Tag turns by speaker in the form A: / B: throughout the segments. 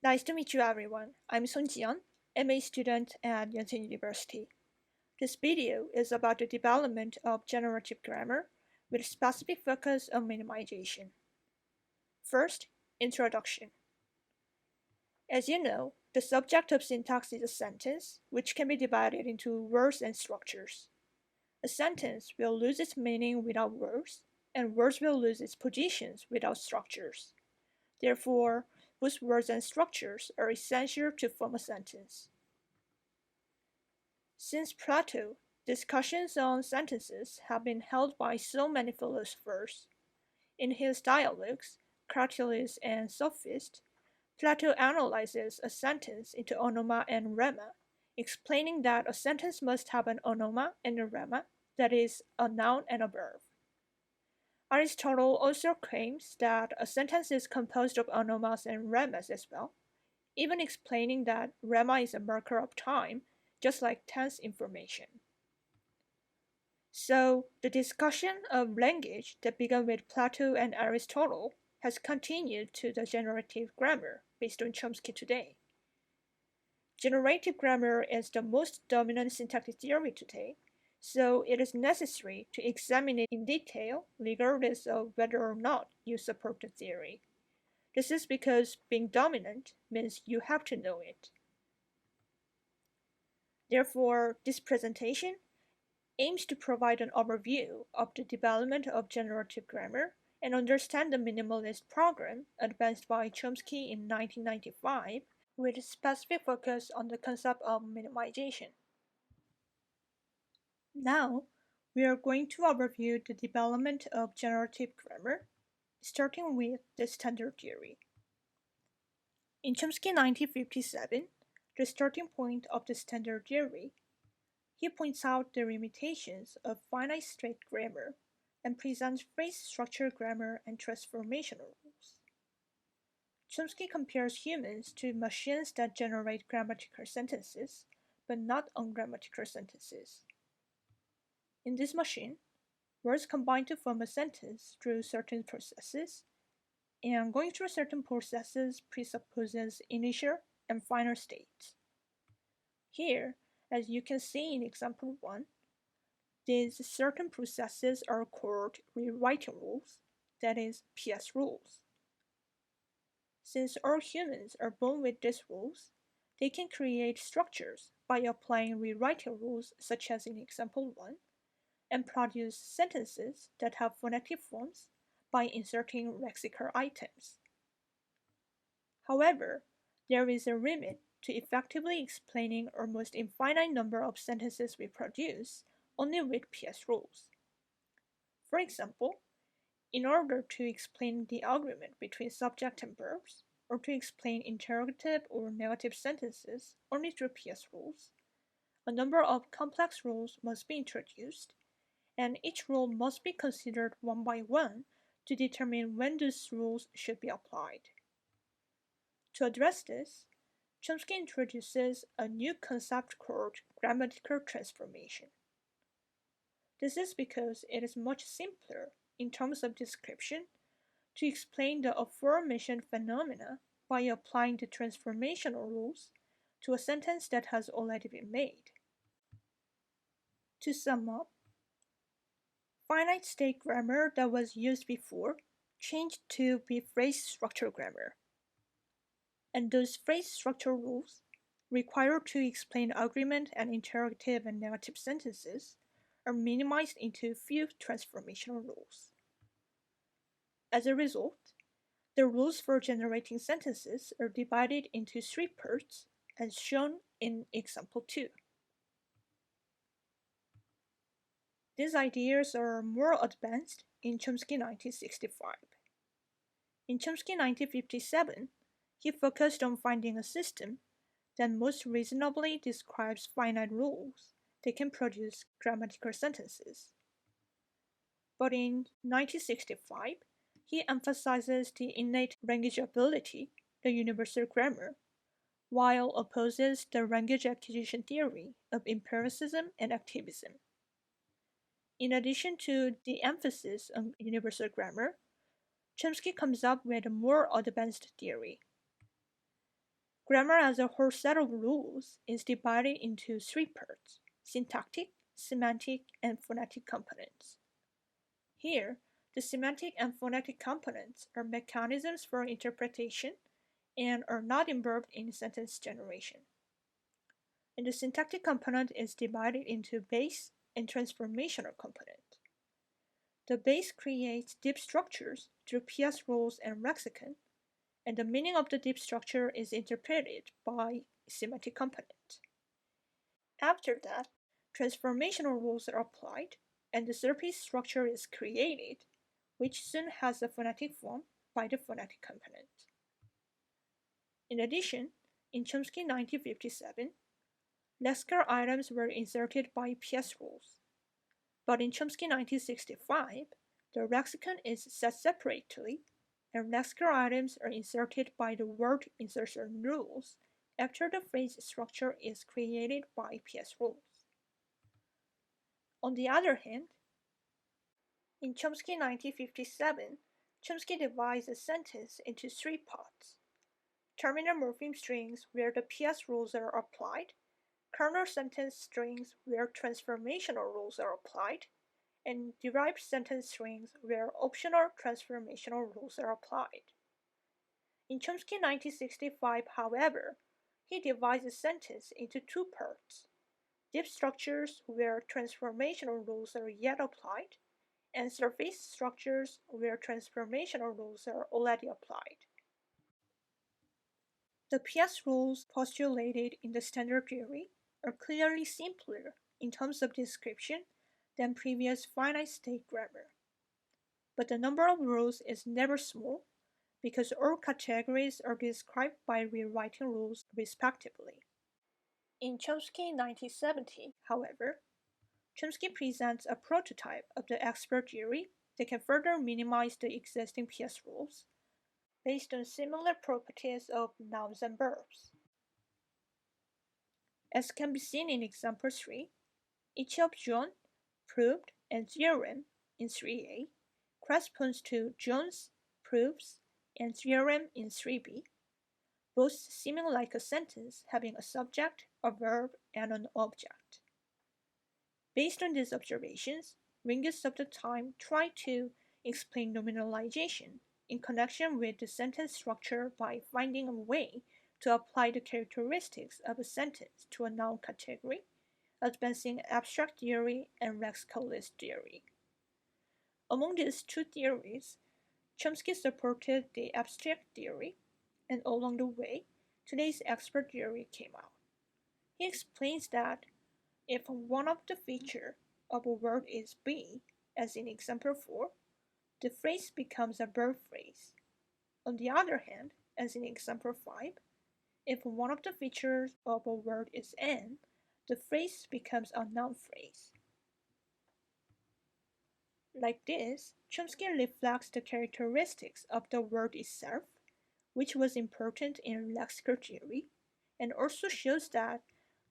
A: Nice to meet you everyone. I'm Sun Jian, MA student at Yonsei University. This video is about the development of generative grammar with specific focus on minimization. First, introduction. As you know, the subject of syntax is a sentence, which can be divided into words and structures. A sentence will lose its meaning without words, and words will lose its positions without structures. Therefore, both words and structures are essential to form a sentence. Since Plato, discussions on sentences have been held by so many philosophers. In his dialogues, Cratylus and Sophist, Plato analyzes a sentence into onoma and rema, explaining that a sentence must have an onoma and a rema, that is, a noun and a verb. Aristotle also claims that a sentence is composed of onomas and remas as well, even explaining that rema is a marker of time, just like tense information. So, the discussion of language that began with Plato and Aristotle has continued to the generative grammar based on Chomsky today. Generative grammar is the most dominant syntactic theory today, so it is necessary to examine it in detail regardless of whether or not you support the theory. This is because being dominant means you have to know it. Therefore, this presentation aims to provide an overview of the development of generative grammar and understand the minimalist program advanced by Chomsky in 1995 with a specific focus on the concept of minimization. Now, we are going to overview the development of generative grammar, starting with the standard theory. In Chomsky 1957, the starting point of the standard theory, he points out the limitations of finite state grammar and presents phrase structure grammar and transformational rules. Chomsky compares humans to machines that generate grammatical sentences, but not ungrammatical sentences. In this machine, words combine to form a sentence through certain processes, and going through certain processes presupposes initial and final states. Here, as you can see in example 1, these certain processes are called rewriting rules, that is, PS rules. Since all humans are born with these rules, they can create structures by applying rewriting rules such as in example 1, and produce sentences that have phonetic forms by inserting lexical items. However, there is a limit to effectively explaining almost infinite number of sentences we produce only with PS rules. For example, in order to explain the agreement between subject and verbs, or to explain interrogative or negative sentences only through PS rules, a number of complex rules must be introduced, and each rule must be considered one by one to determine when those rules should be applied. To address this, Chomsky introduces a new concept called grammatical transformation. This is because it is much simpler in terms of description to explain the aforementioned phenomena by applying the transformational rules to a sentence that has already been made. To sum up, finite state grammar that was used before changed to be phrase structure grammar. And those phrase structure rules, required to explain agreement and interrogative and negative sentences, are minimized into few transformational rules. As a result, the rules for generating sentences are divided into 3 parts, as shown in example 2. These ideas are more advanced in Chomsky 1965. In Chomsky 1957, he focused on finding a system that most reasonably describes finite rules that can produce grammatical sentences. But in 1965, he emphasizes the innate language ability, the universal grammar, while opposes the language acquisition theory of empiricism and activism. In addition to the emphasis on universal grammar, Chomsky comes up with a more advanced theory. Grammar as a whole set of rules is divided into three parts: syntactic, semantic, and phonetic components. Here, the semantic and phonetic components are mechanisms for interpretation and are not involved in sentence generation. And the syntactic component is divided into base and transformational component. The base creates deep structures through PS rules and lexicon, and the meaning of the deep structure is interpreted by semantic component. After that, transformational rules are applied, and the surface structure is created, which soon has a phonetic form by the phonetic component. In addition, in Chomsky 1957, lexical items were inserted by PS rules, but in Chomsky 1965, the lexicon is set separately, and lexical items are inserted by the word insertion rules after the phrase structure is created by PS rules. On the other hand, in Chomsky 1957, Chomsky divides a sentence into three parts: terminal morpheme strings where the PS rules are applied, kernel sentence strings where transformational rules are applied, and derived sentence strings where optional transformational rules are applied. In Chomsky 1965, however, he divides a sentence into two parts: deep structures where transformational rules are yet applied, and surface structures where transformational rules are already applied. The PS rules postulated in the standard theory are clearly simpler in terms of description than previous finite state grammar. But the number of rules is never small because all categories are described by rewriting rules respectively. In Chomsky 1970, however, Chomsky presents a prototype of the expert theory that can further minimize the existing PS rules based on similar properties of nouns and verbs. As can be seen in example 3, each of John, proved, and theorem in 3a corresponds to John's, proves, and theorem in 3b, both seeming like a sentence having a subject, a verb, and an object. Based on these observations, linguists of the time tried to explain nominalization in connection with the sentence structure by finding a way to apply the characteristics of a sentence to a noun category, advancing abstract theory and lexicalist theory. Among these two theories, Chomsky supported the abstract theory, and along the way, today's expert theory came out. He explains that if one of the features of a word is be, as in example 4, the phrase becomes a verb phrase. On the other hand, as in example 5, if one of the features of a word is an, the phrase becomes a noun phrase. Like this, Chomsky reflects the characteristics of the word itself, which was important in lexical theory, and also shows that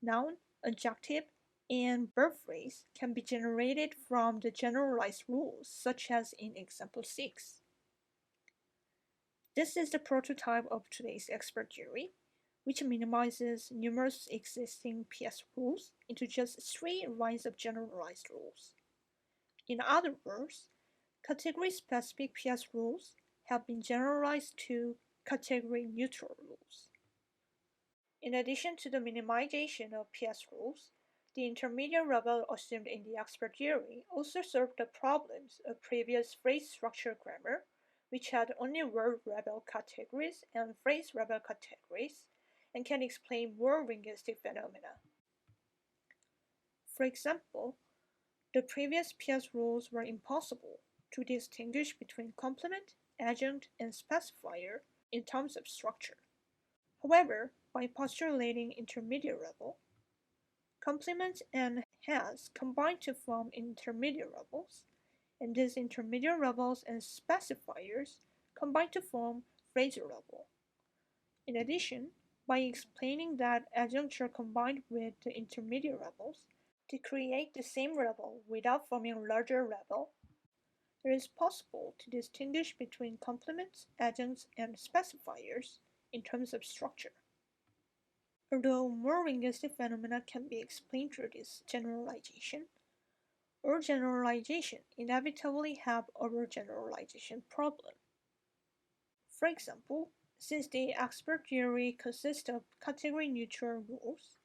A: noun, adjective, and verb phrase can be generated from the generalized rules, such as in example 6. This is the prototype of today's expert theory, which minimizes numerous existing PS rules into just 3 lines of generalized rules. In other words, category-specific PS rules have been generalized to category-neutral rules. In addition to the minimization of PS rules, the intermediate level assumed in the expert theory also solved the problems of previous phrase structure grammar, which had only word level categories and phrase level categories, and can explain more linguistic phenomena. For example, the previous PS rules were impossible to distinguish between complement, adjunct, and specifier in terms of structure. However, by postulating intermediate level, complement and has combine to form intermediate levels, and these intermediate levels and specifiers combine to form phrasal level. In addition, by explaining that adjuncture combined with the intermediate levels to create the same level without forming a larger level, it is possible to distinguish between complements, adjuncts, and specifiers in terms of structure. Although more linguistic phenomena can be explained through this generalization, all generalization inevitably have overgeneralization problem. For example, since the expert theory consists of category-neutral rules,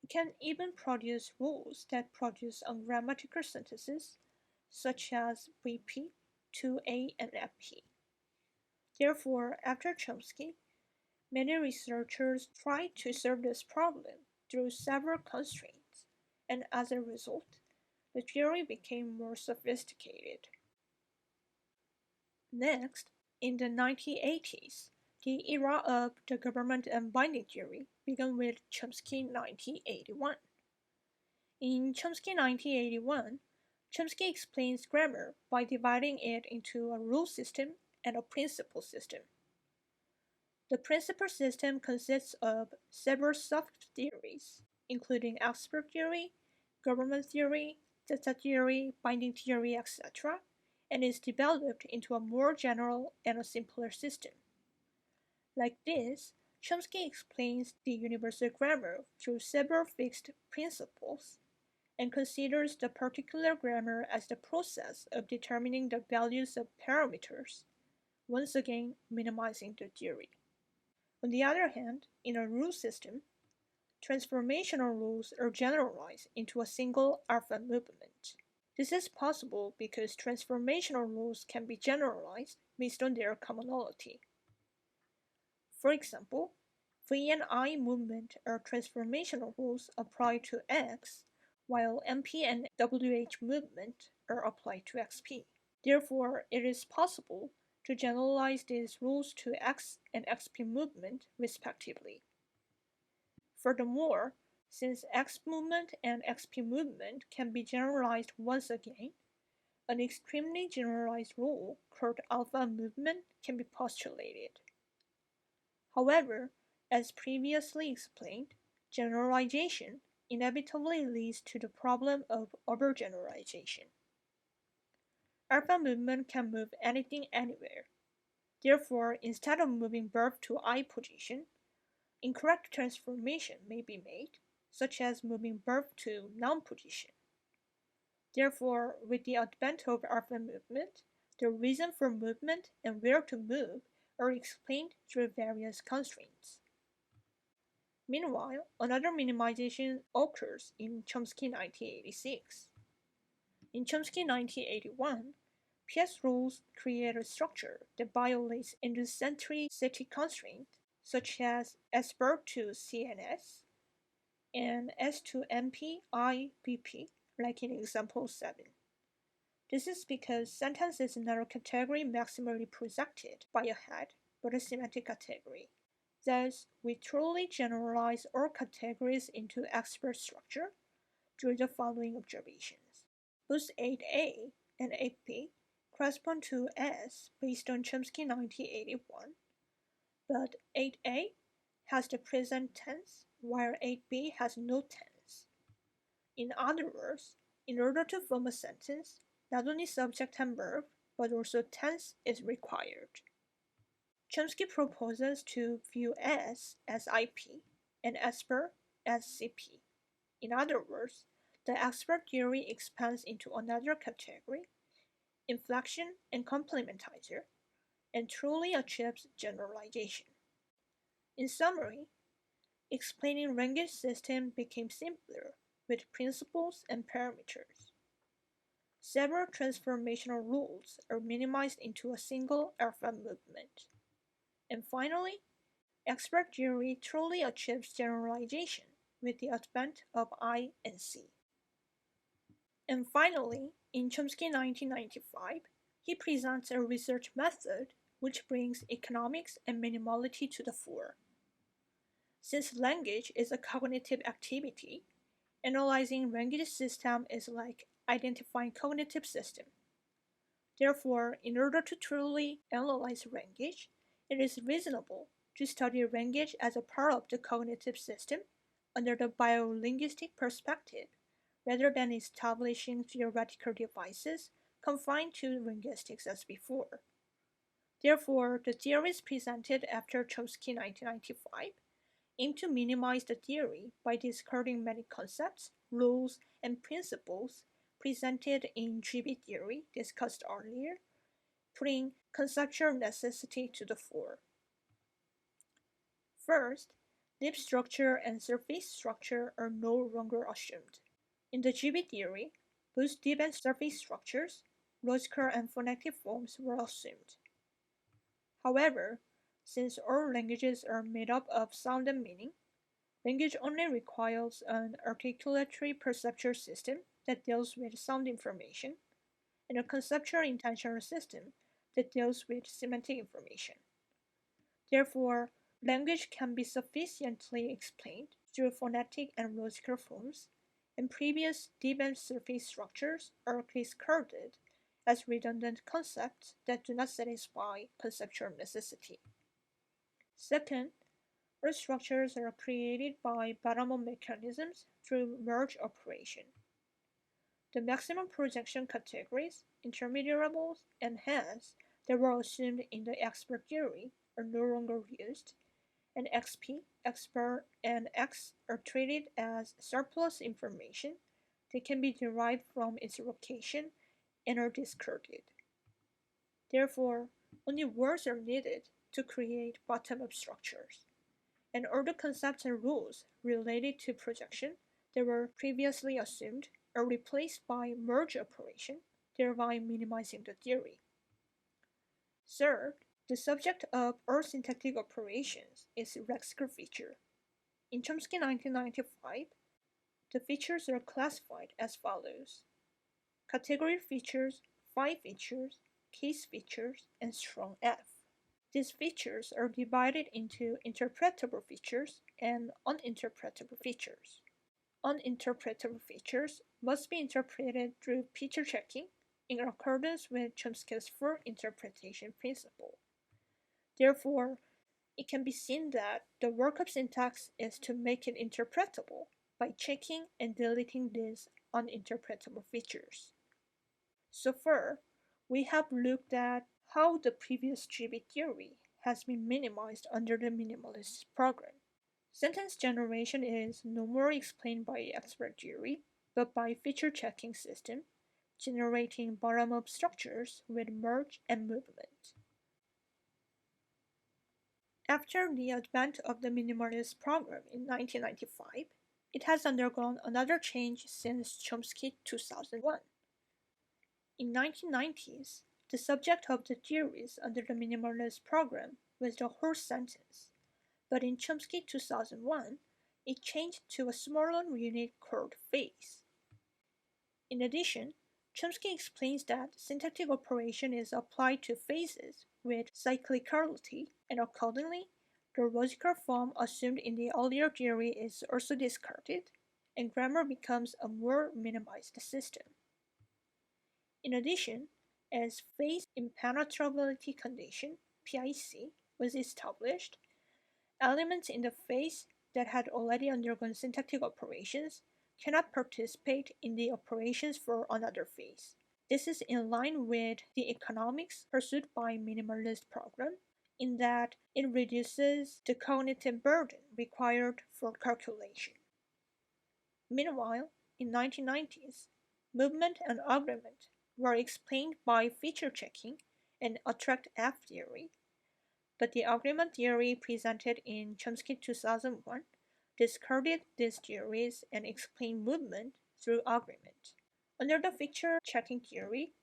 A: it can even produce rules that produce ungrammatical sentences, such as VP, 2A, and FP. Therefore, after Chomsky, many researchers tried to solve this problem through several constraints, and as a result, the theory became more sophisticated. Next, in the 1980s, the era of the government and binding theory began with Chomsky 1981. In Chomsky 1981, Chomsky explains grammar by dividing it into a rule system and a principle system. The principle system consists of several sub-theories, including expert theory, government theory, data theory, binding theory, etc., and is developed into a more general and a simpler system. Like this, Chomsky explains the universal grammar through several fixed principles and considers the particular grammar as the process of determining the values of parameters, once again minimizing the theory. On the other hand, in a rule system, transformational rules are generalized into a single alpha movement. This is possible because transformational rules can be generalized based on their commonality. For example, V and I movement are transformational rules applied to X, while MP and WH movement are applied to XP. Therefore, it is possible to generalize these rules to X and XP movement respectively. Furthermore, since X movement and XP movement can be generalized once again, an extremely generalized rule called alpha movement can be postulated. However, as previously explained, generalization inevitably leads to the problem of overgeneralization. Alpha movement can move anything anywhere. Therefore, instead of moving verb to I position, incorrect transformation may be made, such as moving verb to noun position. Therefore, with the advent of alpha movement, the reason for movement and where to move are explained through various constraints. Meanwhile, another minimization occurs in Chomsky 1986. In Chomsky 1981, PS rules create a structure that violates endocentrisity constraints such as S verb to CNS and S to MP, I, BP, like in example 7. This is because sentence is not a category maximally projected by a head, but a semantic category. Thus, we truly generalize all categories into expert structure through the following observations. Both 8A and 8B correspond to S based on Chomsky 1981, but 8A has the present tense while 8B has no tense. In other words, in order to form a sentence, not only subject and verb, but also tense is required. Chomsky proposes to view S as IP and expert as CP. In other words, the expert theory expands into another category, inflection and complementizer, and truly achieves generalization. In summary, explaining language system became simpler with principles and parameters. Several transformational rules are minimized into a single alpha movement. And finally, expert theory truly achieves generalization with the advent of I and C. And finally, in Chomsky 1995, he presents a research method which brings economics and minimality to the fore. Since language is a cognitive activity, analyzing language system is like identifying cognitive system. Therefore, in order to truly analyze language, it is reasonable to study language as a part of the cognitive system under the biolinguistic perspective, rather than establishing theoretical devices confined to linguistics as before. Therefore, the theories presented after Chomsky 1995 aim to minimize the theory by discarding many concepts, rules, and principles presented in GB theory discussed earlier, putting conceptual necessity to the fore. First, deep structure and surface structure are no longer assumed. In the GB theory, both deep and surface structures, logical and phonetic forms were assumed. However, since all languages are made up of sound and meaning, language only requires an articulatory perceptual system that deals with sound information, and a conceptual intentional system that deals with semantic information. Therefore, language can be sufficiently explained through phonetic and logical forms, and previous deep and surface structures are discarded as redundant concepts that do not satisfy conceptual necessity. Second, all structures are created by bottom-up mechanisms through merge operation. The maximum projection categories, intermediables, and heads that were assumed in the expert theory are no longer used, and XP, XBAR, and X are treated as surplus information that can be derived from its location and are discarded. Therefore, only words are needed to create bottom-up structures, and all the concepts and rules related to projection that were previously assumed are replaced by merge operation, thereby minimizing the theory. Third, the subject of all syntactic operations is lexical feature. In Chomsky 1995, the features are classified as follows: category features, phi features, case features, and strong F. These features are divided into interpretable features and uninterpretable features. Uninterpretable features must be interpreted through feature checking in accordance with Chomsky's full interpretation principle. Therefore, it can be seen that the work of syntax is to make it interpretable by checking and deleting these uninterpretable features. So far, we have looked at how the previous GB theory has been minimized under the minimalist program. Sentence generation is no more explained by expert theory, but by feature checking system, generating bottom-up structures with merge and movement. After the advent of the minimalist program in 1995, it has undergone another change since Chomsky 2001. In 1990s, the subject of the theories under the minimalist program was the whole sentence, but in Chomsky 2001, it changed to a smaller unit called phase. In addition, Chomsky explains that syntactic operation is applied to phases with cyclicality, and accordingly, the logical form assumed in the earlier theory is also discarded, and grammar becomes a more minimized system. In addition, as phase impenetrability condition (PIC) was established, elements in the phase that had already undergone syntactic operations cannot participate in the operations for another phase. This is in line with the economics pursued by minimalist program, in that it reduces the cognitive burden required for calculation. Meanwhile, in 1990s, movement and agreement were explained by feature checking and attract F theory, but the agreement theory presented in Chomsky 2001 discarded these theories and explained movement through agreement. Under the feature checking theory,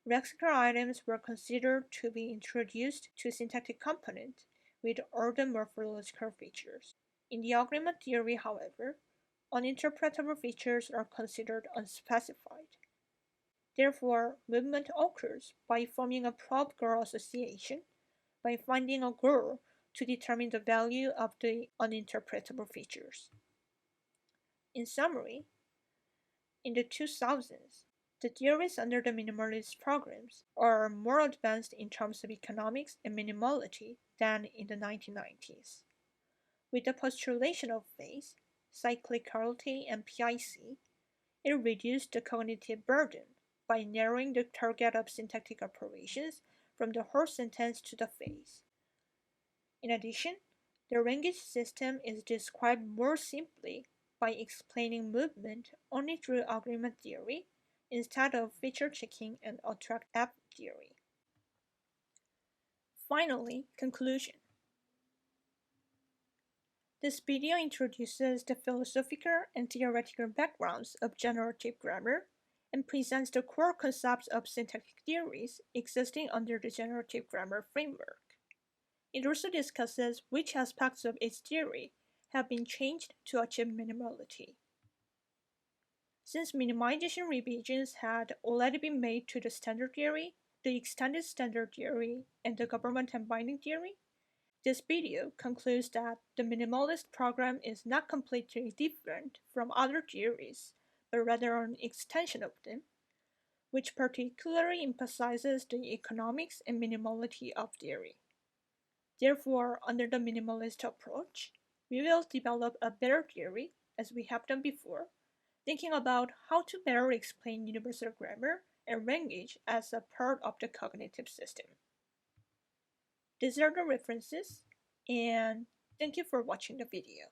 A: lexical items were considered to be introduced to syntactic component with all the morphological features. In the agreement theory, however, uninterpretable features are considered unspecified. Therefore, movement occurs by forming a probe-girl association by finding a girl to determine the value of the uninterpretable features. In summary, in the 2000s, the theories under the minimalist programs are more advanced in terms of economics and minimality than in the 1990s. With the postulation of phase, cyclicality, and PIC, it reduced the cognitive burden by narrowing the target of syntactic operations from the whole sentence to the phase. In addition, The language system is described more simply by explaining movement only through agreement theory instead of feature checking and attract app theory. Finally, conclusion. This video introduces the philosophical and theoretical backgrounds of generative grammar and presents the core concepts of syntactic theories existing under the generative grammar framework. It also discusses which aspects of its theory have been changed to achieve minimality. Since minimization revisions had already been made to the standard theory, the extended standard theory, and the government and binding theory, this video concludes that the minimalist program is not completely different from other theories, but rather an extension of them, which particularly emphasizes the economics and minimality of theory. Therefore, under the minimalist approach, we will develop a better theory, as we have done before, thinking about how to better explain universal grammar and language as a part of the cognitive system. These are the references, and thank you for watching the video.